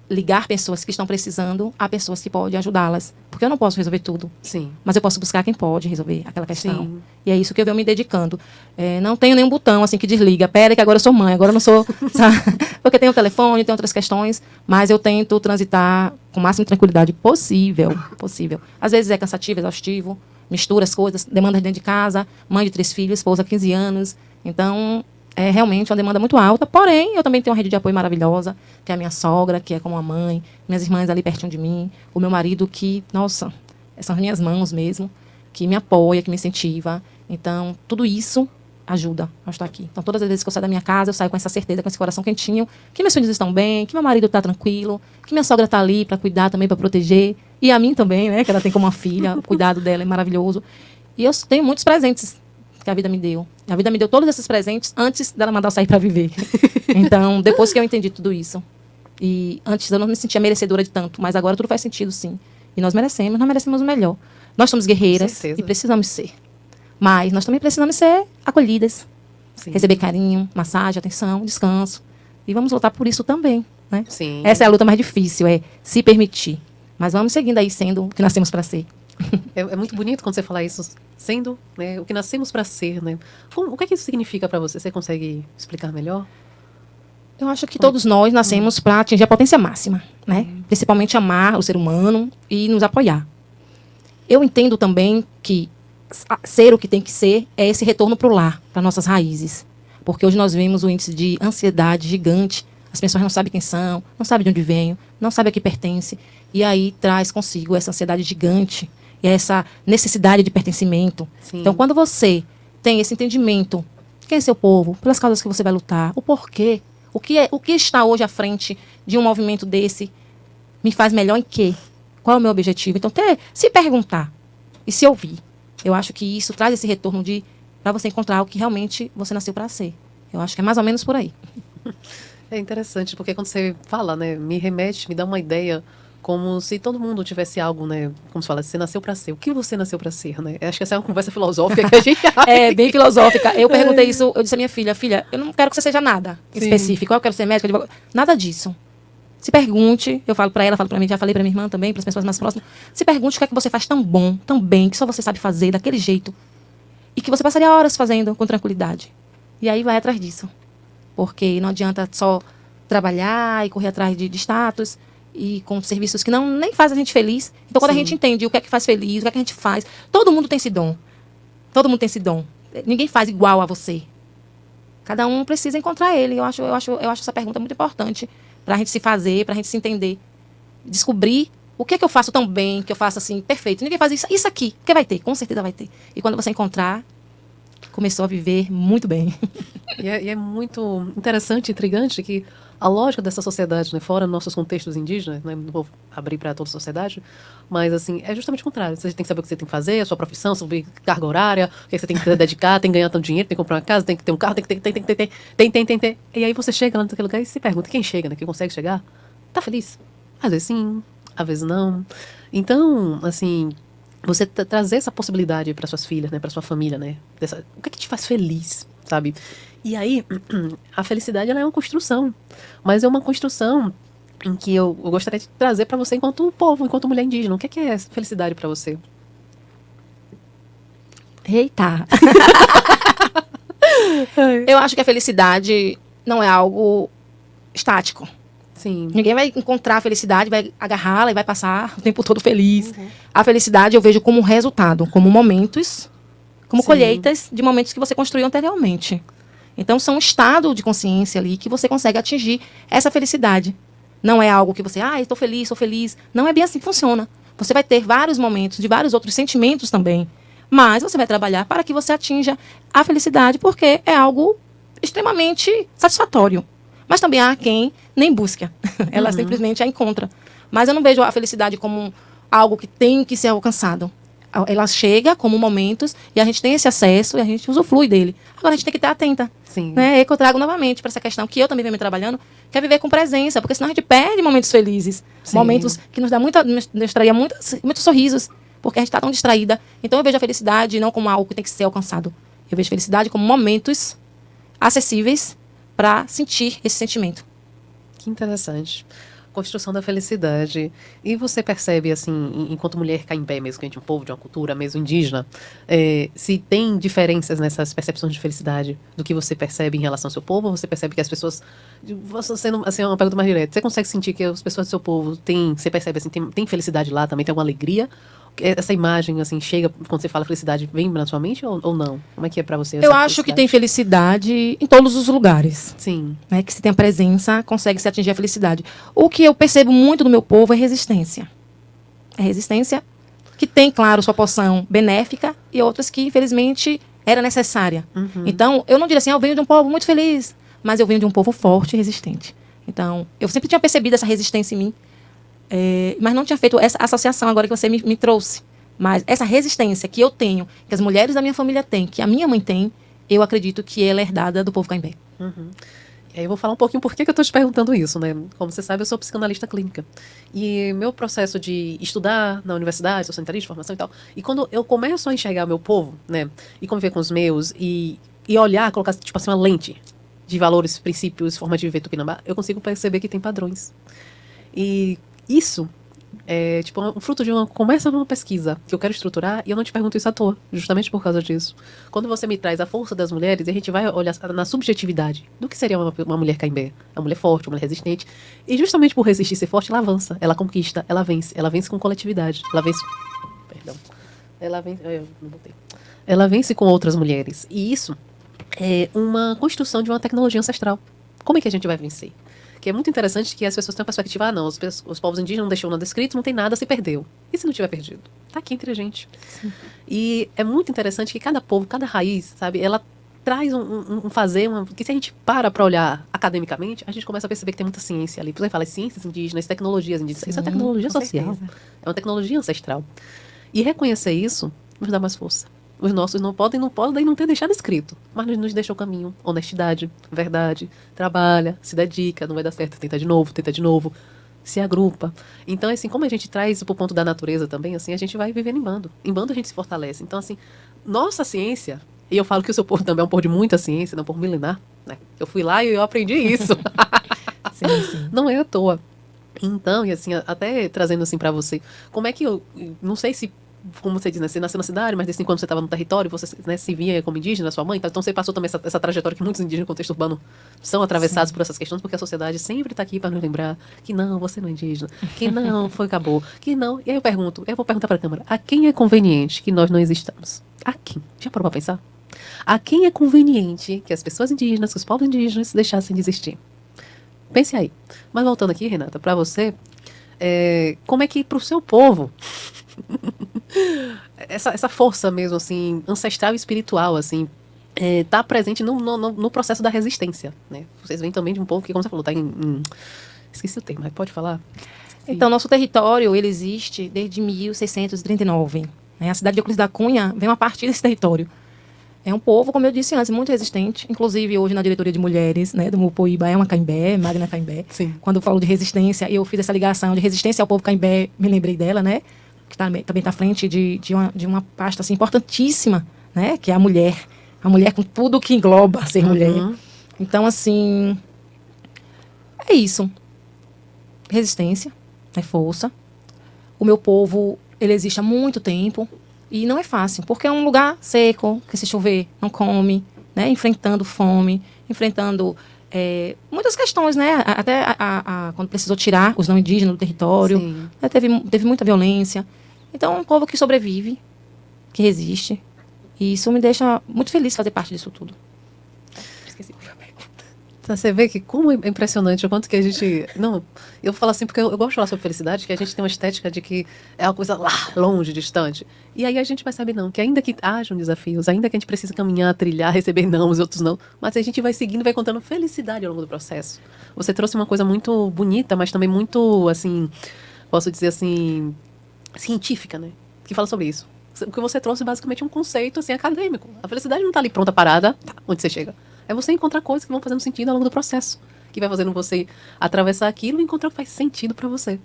ligar pessoas que estão precisando a pessoas que podem ajudá-las. Porque eu não posso resolver tudo. Sim. Mas eu posso buscar quem pode resolver aquela questão. Sim. E é isso que eu venho me dedicando. Não tenho nenhum botão assim que desliga. Pera que agora eu sou mãe, agora eu não sou... Sabe? Porque tem o telefone, tem outras questões. Mas eu tento transitar com a máxima tranquilidade possível. Às vezes é cansativo, exaustivo. Mistura as coisas, demandas dentro de casa. Mãe de 3 filhos, esposa 15 anos. Então... é realmente uma demanda muito alta, porém, eu também tenho uma rede de apoio maravilhosa, que é a minha sogra, que é como a mãe, minhas irmãs ali pertinho de mim, o meu marido que, nossa, são as minhas mãos mesmo, que me apoia, que me incentiva. Então, tudo isso ajuda a estar aqui. Então, todas as vezes que eu saio da minha casa, eu saio com essa certeza, com esse coração quentinho, que meus filhos estão bem, que meu marido está tranquilo, que minha sogra está ali para cuidar também, para proteger, e a mim também, né, que ela tem como uma filha, o cuidado dela é maravilhoso. E eu tenho muitos presentes que a vida me deu. A vida me deu todos esses presentes antes dela mandar eu sair para viver. Então, depois que eu entendi tudo isso. E antes eu não me sentia merecedora de tanto, mas agora tudo faz sentido, sim. E nós merecemos o melhor. Nós somos guerreiras e precisamos ser. Mas nós também precisamos ser acolhidas. Sim. Receber carinho, massagem, atenção, descanso. E vamos lutar por isso também, né? Sim. Essa é a luta mais difícil, é se permitir. Mas vamos seguindo aí sendo o que nascemos para ser. É muito bonito quando você fala isso, sendo, né, o que nascemos para ser, né? O que é que isso significa para você? Você consegue explicar melhor? Eu acho que todos nós nascemos para atingir a potência máxima, né? Principalmente amar o ser humano e nos apoiar. Eu entendo também que ser o que tem que ser é esse retorno para o lar, para nossas raízes. Porque hoje nós vemos o índice de ansiedade gigante. As pessoas não sabem quem são, não sabem de onde vêm, não sabem a que pertence. E aí traz consigo essa ansiedade gigante e essa necessidade de pertencimento. Sim. Então, quando você tem esse entendimento, quem é seu povo, pelas causas que você vai lutar, o porquê, o que está hoje à frente de um movimento desse, me faz melhor em quê? Qual é o meu objetivo? Então, se perguntar e se ouvir. Eu acho que isso traz esse retorno para você encontrar o que realmente você nasceu para ser. Eu acho que é mais ou menos por aí. É interessante, porque quando você fala, né, me dá uma ideia como se todo mundo tivesse algo, né, como se fala, você nasceu para ser. O que você nasceu para ser, né? Acho que essa é uma conversa filosófica que a gente É, bem filosófica. Eu perguntei isso, eu disse à minha filha, eu não quero que você seja nada específico. Eu quero ser médica, advogada. Nada disso. Se pergunte, eu falo para ela, falo para mim, já falei para minha irmã também, para as pessoas mais próximas. Se pergunte o que é que você faz tão bom, tão bem, que só você sabe fazer daquele jeito. E que você passaria horas fazendo com tranquilidade. E aí vai atrás disso. Porque não adianta só trabalhar e correr atrás de status e com serviços que nem fazem a gente feliz. Então, quando a gente entende o que é que faz feliz, o que é que a gente faz, todo mundo tem esse dom. Todo mundo tem esse dom. Ninguém faz igual a você. Cada um precisa encontrar ele. Eu acho essa pergunta muito importante para a gente se fazer, para a gente se entender. Descobrir o que é que eu faço tão bem, que eu faço assim, perfeito. Ninguém faz isso aqui, porque vai ter, com certeza vai ter. E quando você encontrar, começou a viver muito bem. E é muito interessante, intrigante, que a lógica dessa sociedade, né, fora nossos contextos indígenas, né, não vou abrir para toda a sociedade, mas assim, é justamente o contrário. Você tem que saber o que você tem que fazer, a sua profissão, sobre carga horária, o que você tem que se dedicar, tem que ganhar tanto dinheiro, tem que comprar uma casa, tem que ter um carro, tem que ter. E aí você chega lá naquele lugar e se pergunta, quem chega, né, quem consegue chegar, tá feliz? Às vezes sim, às vezes não. Então, assim, você trazer essa possibilidade para suas filhas, né, para sua família, né, o que é que te faz feliz, sabe? E aí, a felicidade, ela é uma construção, mas é uma construção em que eu gostaria de trazer para você enquanto povo, enquanto mulher indígena. O que é felicidade para você? Eita! Eu acho que a felicidade não é algo estático. Sim. Ninguém vai encontrar a felicidade, vai agarrá-la e vai passar o tempo todo feliz. Uhum. A felicidade eu vejo como resultado, como momentos, como colheitas de momentos que você construiu anteriormente. Então, são um estado de consciência ali que você consegue atingir essa felicidade. Não é algo que você, estou feliz, sou feliz. Não é bem assim que funciona. Você vai ter vários momentos de vários outros sentimentos também. Mas você vai trabalhar para que você atinja a felicidade, porque é algo extremamente satisfatório. Mas também há quem nem busca. Ela simplesmente a encontra. Mas eu não vejo a felicidade como algo que tem que ser alcançado. Ela chega como momentos e a gente tem esse acesso e a gente usufrui dele. Agora a gente tem que estar atenta. Sim. Né? É que eu trago novamente para essa questão que eu também venho me trabalhando, que é viver com presença, porque senão a gente perde momentos felizes. Sim. Momentos que nos traria muitos sorrisos, porque a gente está tão distraída. Então eu vejo a felicidade não como algo que tem que ser alcançado. Eu vejo felicidade como momentos acessíveis para sentir esse sentimento. Que interessante. Construção da felicidade. E você percebe, assim, enquanto mulher caimbé mesmo, que a gente é um povo de uma cultura mesmo indígena, se tem diferenças nessas percepções de felicidade do que você percebe em relação ao seu povo? Ou você percebe que as pessoas, você sendo, assim, é uma pergunta mais direta, você consegue sentir que as pessoas do seu povo têm, você percebe, assim, tem felicidade lá, também tem alguma alegria? Essa imagem, assim, chega, quando você fala felicidade, vem na sua mente ou não? Como é que é pra você? Eu acho que tem felicidade em todos os lugares. Sim. Né? Que se tem a presença, consegue-se atingir a felicidade. O que eu percebo muito no meu povo é resistência. É resistência que tem, claro, sua porção benéfica e outras que, infelizmente, era necessária. Então, eu não diria assim, eu venho de um povo muito feliz, mas eu venho de um povo forte e resistente. Então, eu sempre tinha percebido essa resistência em mim, mas não tinha feito essa associação agora que você me trouxe. Mas essa resistência que eu tenho, que as mulheres da minha família têm, que a minha mãe tem, eu acredito que ela é herdada do povo caimbé. E aí eu vou falar um pouquinho por que eu estou te perguntando isso, né? Como você sabe, eu sou psicanalista clínica. E meu processo de estudar na universidade, sou sanitarista, formação e tal, e quando eu começo a enxergar meu povo, né? E conviver com os meus, e olhar, colocar, tipo assim, uma lente de valores, princípios, forma de viver Tupinambá, eu consigo perceber que tem padrões. E isso é tipo um fruto de começa numa pesquisa que eu quero estruturar, e eu não te pergunto isso à toa, justamente por causa disso. Quando você me traz a força das mulheres, a gente vai olhar na subjetividade do que seria uma mulher caimbé, uma mulher forte, uma mulher resistente, e justamente por resistir e ser forte, ela avança, ela conquista, ela vence com coletividade, ela vence, perdão, ela vence com outras mulheres, e isso é uma construção de uma tecnologia ancestral. Como é que a gente vai vencer? Que é muito interessante que as pessoas têm a perspectiva, não, os povos indígenas não deixou nada escrito, não tem nada, se perdeu. E se não tiver perdido? Tá aqui entre a gente. Sim. E é muito interessante que cada povo, cada raiz, sabe, ela traz que se a gente para olhar academicamente, a gente começa a perceber que tem muita ciência ali. Por exemplo, fala ciências indígenas, tecnologias indígenas. Sim, isso é tecnologia social. Certeza. É uma tecnologia ancestral. E reconhecer isso nos dá mais força. Os nossos não podem não ter deixado escrito, mas nos deixa o caminho, honestidade, verdade, trabalha, se dedica, não vai dar certo, tenta de novo, se agrupa. Então, assim, como a gente traz isso pro ponto da natureza também, assim, a gente vai vivendo em bando. Em bando a gente se fortalece. Então, assim, nossa ciência, e eu falo que o seu povo também é um povo de muita ciência, não um povo milenar, né? Eu fui lá e eu aprendi isso. Sim. Não é à toa. Então, e assim, até trazendo assim pra você, como é que eu não sei se, como você diz, né, você nasceu na cidade, mas desde quando você estava no território, você, né, se via como indígena, sua mãe, então você passou também essa trajetória que muitos indígenas no contexto urbano são atravessados por essas questões, porque a sociedade sempre está aqui para nos lembrar que não, você não é indígena, que não, acabou, que não. E aí eu vou perguntar para a Câmara, a quem é conveniente que nós não existamos? A quem? Já parou para pensar? A quem é conveniente que as pessoas indígenas, que os povos indígenas deixassem de existir? Pense aí. Mas voltando aqui, Renata, para você, como é que para o seu povo essa força mesmo, assim, ancestral e espiritual, assim, tá presente no processo da resistência, né? Vocês vêm também de um povo que, como você falou, tá esqueci o termo, mas pode falar? Então, nosso território, ele existe desde 1639. Né? A cidade de Euclides da Cunha vem uma partir desse território. É um povo, como eu disse antes, muito resistente. Inclusive, hoje, na diretoria de mulheres, né, do Mupoíba, é uma caimbé, Magna Caimbé. Sim. Quando eu falo de resistência, eu fiz essa ligação de resistência ao povo caimbé, me lembrei dela, né? Que também está à frente de uma pasta assim, importantíssima, né? Que é a mulher com tudo que engloba ser mulher. Então, assim, é isso. Resistência, é força. O meu povo, ele existe há muito tempo e não é fácil, porque é um lugar seco, que se chover, não come, né? Enfrentando fome, enfrentando muitas questões, né? Até quando precisou tirar os não indígenas do território, né? Teve muita violência. Então, é um povo que sobrevive, que resiste. E isso me deixa muito feliz fazer parte disso tudo. Esqueci a pergunta. Você vê que como é impressionante o quanto que a gente... Não, eu falo assim porque eu gosto de falar sobre felicidade, que a gente tem uma estética de que é uma coisa lá, longe, distante. E aí a gente vai saber, não, que ainda que hajam desafios, ainda que a gente precise caminhar, trilhar, receber não, os outros não, mas a gente vai seguindo, vai contando felicidade ao longo do processo. Você trouxe uma coisa muito bonita, mas também muito, assim, posso dizer assim, científica, né? Que fala sobre isso. O que você trouxe basicamente é um conceito, assim, acadêmico. A felicidade não está ali pronta, parada, tá, onde você chega. É você encontrar coisas que vão fazendo sentido ao longo do processo. Que vai fazendo você atravessar aquilo e encontrar o que faz sentido para você.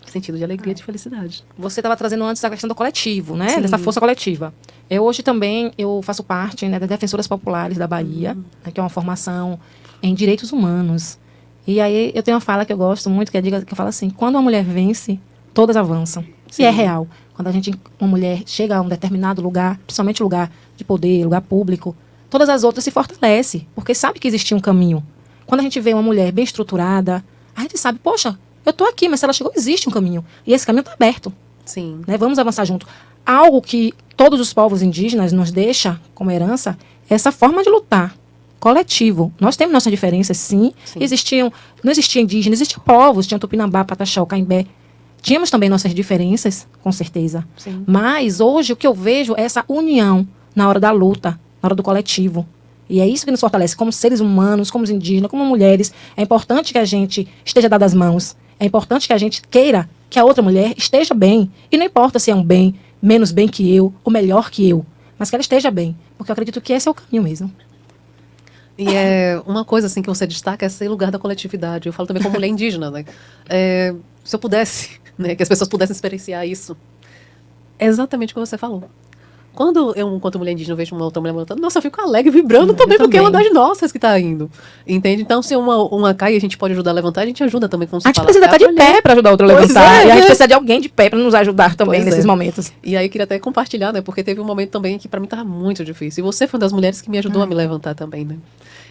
Sentido de alegria, de felicidade. Você estava trazendo antes a questão do coletivo, né? Sim. Dessa força coletiva. Hoje também eu faço parte, né, das Defensoras Populares da Bahia, né, que é uma formação em direitos humanos. E aí eu tenho uma fala que eu gosto muito, que eu falo assim, quando uma mulher vence, todas avançam. Sim. E é real. Quando uma mulher chega a um determinado lugar, principalmente lugar de poder, lugar público, todas as outras se fortalecem, porque sabe que existia um caminho. Quando a gente vê uma mulher bem estruturada, a gente sabe, poxa, eu estou aqui, mas se ela chegou, existe um caminho. E esse caminho está aberto. Sim. Né? Vamos avançar junto. Algo que todos os povos indígenas nos deixa como herança é essa forma de lutar coletivo. Nós temos nossas diferenças, sim. Não existia indígena, existiam povos, tinha Tupinambá, Pataxó, Caimbé. Tínhamos também nossas diferenças, com certeza. Sim. Mas hoje o que eu vejo é essa união na hora da luta, na hora do coletivo. E é isso que nos fortalece como seres humanos, como indígenas, como mulheres. É importante que a gente esteja dado as mãos. É importante que a gente queira que a outra mulher esteja bem. E não importa se é um bem, menos bem que eu, ou melhor que eu. Mas que ela esteja bem. Porque eu acredito que esse é o caminho mesmo. E uma coisa assim que você destaca é esse lugar da coletividade. Eu falo também como mulher indígena, né? Se eu pudesse, né, que as pessoas pudessem experienciar isso, é exatamente o que você falou. Quando eu, enquanto mulher indígena, vejo uma outra mulher lutando, nossa, eu fico alegre, vibrando também, porque é uma das nossas que está indo. Entende? Então, se uma cai e a gente pode ajudar a levantar, a gente ajuda também. Como a gente precisa estar de pé para ajudar a outra a levantar. E a gente precisa de alguém de pé para nos ajudar também nesses momentos. E aí, eu queria até compartilhar, né? Porque teve um momento também que para mim estava muito difícil. E você foi uma das mulheres que me ajudou a me levantar também, né?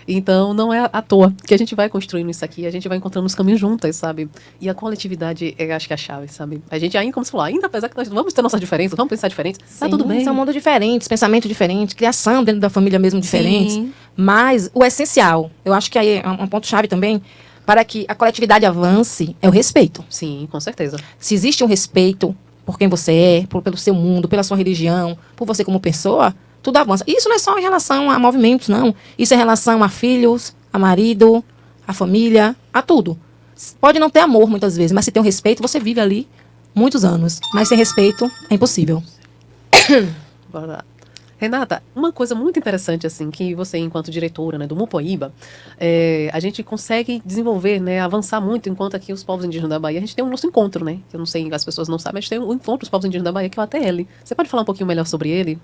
Então, não é à toa que a gente vai construindo isso aqui, a gente vai encontrando os caminhos juntas, sabe? E a coletividade, eu acho que é a chave, sabe? A gente ainda, como você falou, ainda apesar que nós vamos ter nossas diferenças, vamos pensar diferentes, tá tudo bem. São mundos diferentes, pensamento diferente, criação dentro da família mesmo diferente. Sim. Mas o essencial, eu acho que aí é um ponto-chave também, para que a coletividade avance, é o respeito. Sim, com certeza. Se existe um respeito por quem você é, pelo seu mundo, pela sua religião, por você como pessoa, tudo avança. Isso não é só em relação a movimentos, não. Isso é em relação a filhos, a marido, a família, a tudo. Pode não ter amor muitas vezes, mas se tem um respeito, você vive ali muitos anos. Mas sem respeito, é impossível. Bora lá. Renata, uma coisa muito interessante, assim, que você, enquanto diretora, né, do Mupoíba, a gente consegue desenvolver, né, avançar muito, enquanto aqui os povos indígenas da Bahia, a gente tem o nosso encontro, né, que eu não sei, as pessoas não sabem, a gente tem o encontro dos povos indígenas da Bahia, que é o ATL. Você pode falar um pouquinho melhor sobre ele?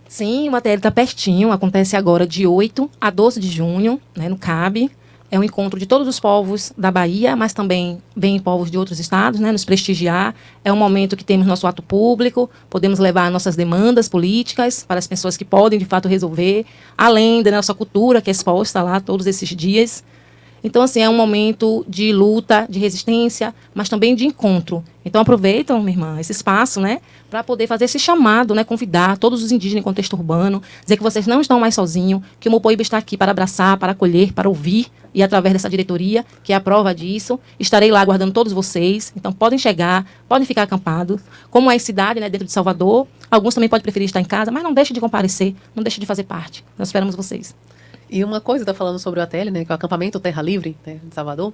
Sim, o ATL está pertinho, acontece agora de 8 a 12 de junho, né, no CAB. É um encontro de todos os povos da Bahia, mas também vêm povos de outros estados, né, nos prestigiar. É um momento que temos nosso ato público, podemos levar nossas demandas políticas para as pessoas que podem, de fato, resolver, além da nossa cultura, que é exposta lá todos esses dias. Então, assim, é um momento de luta, de resistência, mas também de encontro. Então, aproveitam, minha irmã, esse espaço, né, para poder fazer esse chamado, né, convidar todos os indígenas em contexto urbano, dizer que vocês não estão mais sozinhos, que o Mupoíba está aqui para abraçar, para acolher, para ouvir, e através dessa diretoria, que é a prova disso, estarei lá aguardando todos vocês. Então, podem chegar, podem ficar acampados. Como é cidade, né, dentro de Salvador, alguns também podem preferir estar em casa, mas não deixe de comparecer, não deixe de fazer parte. Nós esperamos vocês. E uma coisa, está falando sobre o ATL, né, que é o acampamento Terra Livre, né, de Salvador,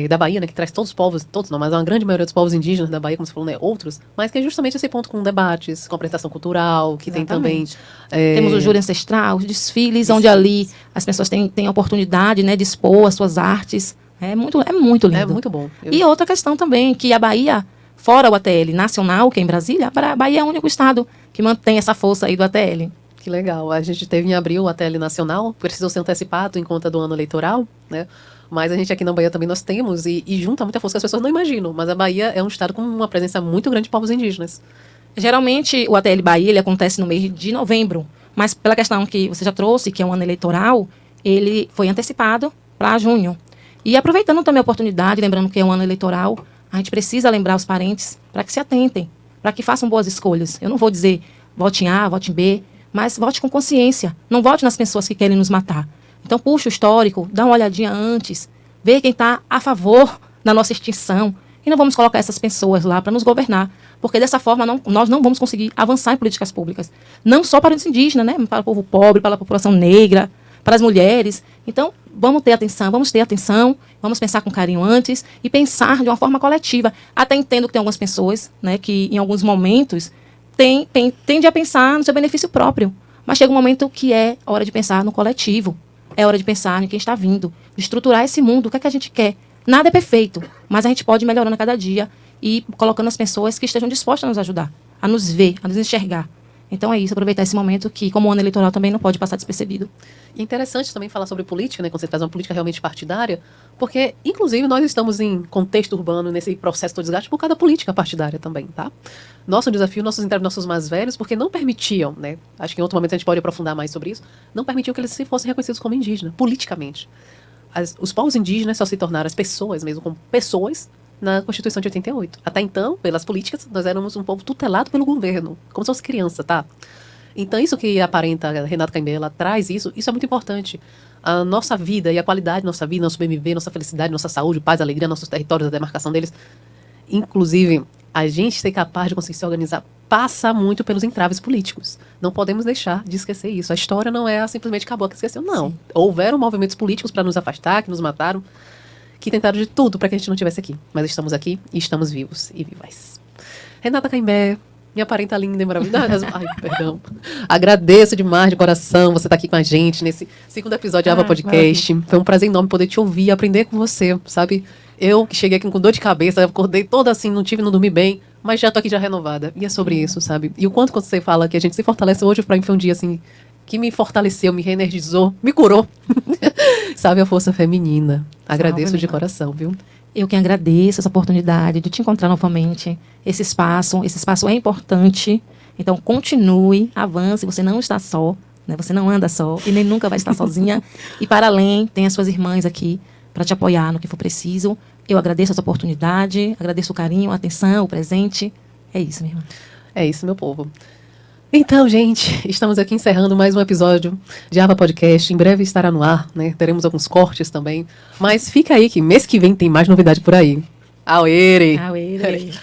da Bahia, né, que traz todos os povos, todos não, mas uma grande maioria dos povos indígenas da Bahia, como você falou, né, outros, mas que é justamente esse ponto com debates, com apresentação cultural, que Exatamente. Tem também... Temos o júri ancestral, os desfiles, onde ali as pessoas têm a oportunidade, né, de expor as suas artes. É muito lindo. É muito bom. E outra questão também, que a Bahia, fora o ATL nacional, que é em Brasília, a Bahia é o único estado que mantém essa força aí do ATL. Que legal. A gente teve em abril o ATL nacional, precisou ser antecipado em conta do ano eleitoral, né? Mas a gente aqui na Bahia também nós temos, e junta muita força que as pessoas não imaginam. Mas a Bahia é um estado com uma presença muito grande de povos indígenas. Geralmente o ATL Bahia ele acontece no mês de novembro, mas pela questão que você já trouxe, que é um ano eleitoral, ele foi antecipado para junho. E aproveitando também a oportunidade, lembrando que é um ano eleitoral, a gente precisa lembrar os parentes para que se atentem, para que façam boas escolhas. Eu não vou dizer vote em A, vote em B, mas vote com consciência. Não vote nas pessoas que querem nos matar. Então, puxa o histórico, dá uma olhadinha antes, vê quem está a favor da nossa extinção. E não vamos colocar essas pessoas lá para nos governar, porque dessa forma nós não vamos conseguir avançar em políticas públicas. Não só para os indígenas, né? Para o povo pobre, para a população negra, para as mulheres. Então, vamos ter atenção, vamos pensar com carinho antes e pensar de uma forma coletiva. Até entendo que tem algumas pessoas, né, que em alguns momentos tende a pensar no seu benefício próprio. Mas chega um momento que é hora de pensar no coletivo. É hora de pensar em quem está vindo. De estruturar esse mundo. O que é que a gente quer? Nada é perfeito. Mas a gente pode ir melhorando a cada dia. E colocando as pessoas que estejam dispostas a nos ajudar. A nos ver, a nos enxergar. Então é isso, aproveitar esse momento que, como ano eleitoral, também não pode passar despercebido. E interessante também falar sobre política, né, quando você faz uma política realmente partidária, porque, inclusive, nós estamos em contexto urbano, nesse processo de desgaste, por causa da política partidária também, tá? Nosso desafio, nossos mais velhos, porque não permitiam, né, acho que em outro momento a gente pode aprofundar mais sobre isso, não permitiam que eles fossem reconhecidos como indígenas, politicamente. Os povos indígenas só se tornaram as pessoas mesmo, como pessoas, na Constituição de 88. Até então, pelas políticas, nós éramos um povo tutelado pelo governo, como se fosse criança, tá? Então, isso que aparenta, a Renata Caimbé, ela traz isso é muito importante. A nossa vida e a qualidade da nossa vida, nosso bem-viver, nossa felicidade, nossa saúde, paz, alegria, nossos territórios, a demarcação deles, inclusive, a gente ser capaz de conseguir se organizar, passa muito pelos entraves políticos. Não podemos deixar de esquecer isso. A história não é simplesmente acabou que esqueceu, não. Sim. Houveram movimentos políticos para nos afastar, que nos mataram, que tentaram de tudo para que a gente não estivesse aqui. Mas estamos aqui e estamos vivos e vivas. Renata Caimbé, minha parenta linda e maravilhosa. Ai, perdão. Agradeço demais de coração você estar aqui com a gente nesse segundo episódio de Ava Podcast. Foi um prazer enorme poder te ouvir e aprender com você, sabe? Eu que cheguei aqui com dor de cabeça, acordei toda assim, não dormi bem, mas já tô aqui já renovada. E é sobre isso, sabe? E o quanto quando você fala que a gente se fortalece hoje, pra mim foi um dia assim que me fortaleceu, me reenergizou, me curou. Sabe, a força feminina. Agradeço de coração, viu? Eu que agradeço essa oportunidade de te encontrar novamente. Esse espaço é importante. Então, continue, avance. Você não está só, né? Você não anda só e nem nunca vai estar sozinha. E, para além, tem as suas irmãs aqui para te apoiar no que for preciso. Eu agradeço essa oportunidade, agradeço o carinho, a atenção, o presente. É isso, minha irmã. É isso, meu povo. Então, gente, estamos aqui encerrando mais um episódio de Ava Podcast. Em breve estará no ar, né? Teremos alguns cortes também. Mas fica aí que mês que vem tem mais novidade por aí. Auere! Auere!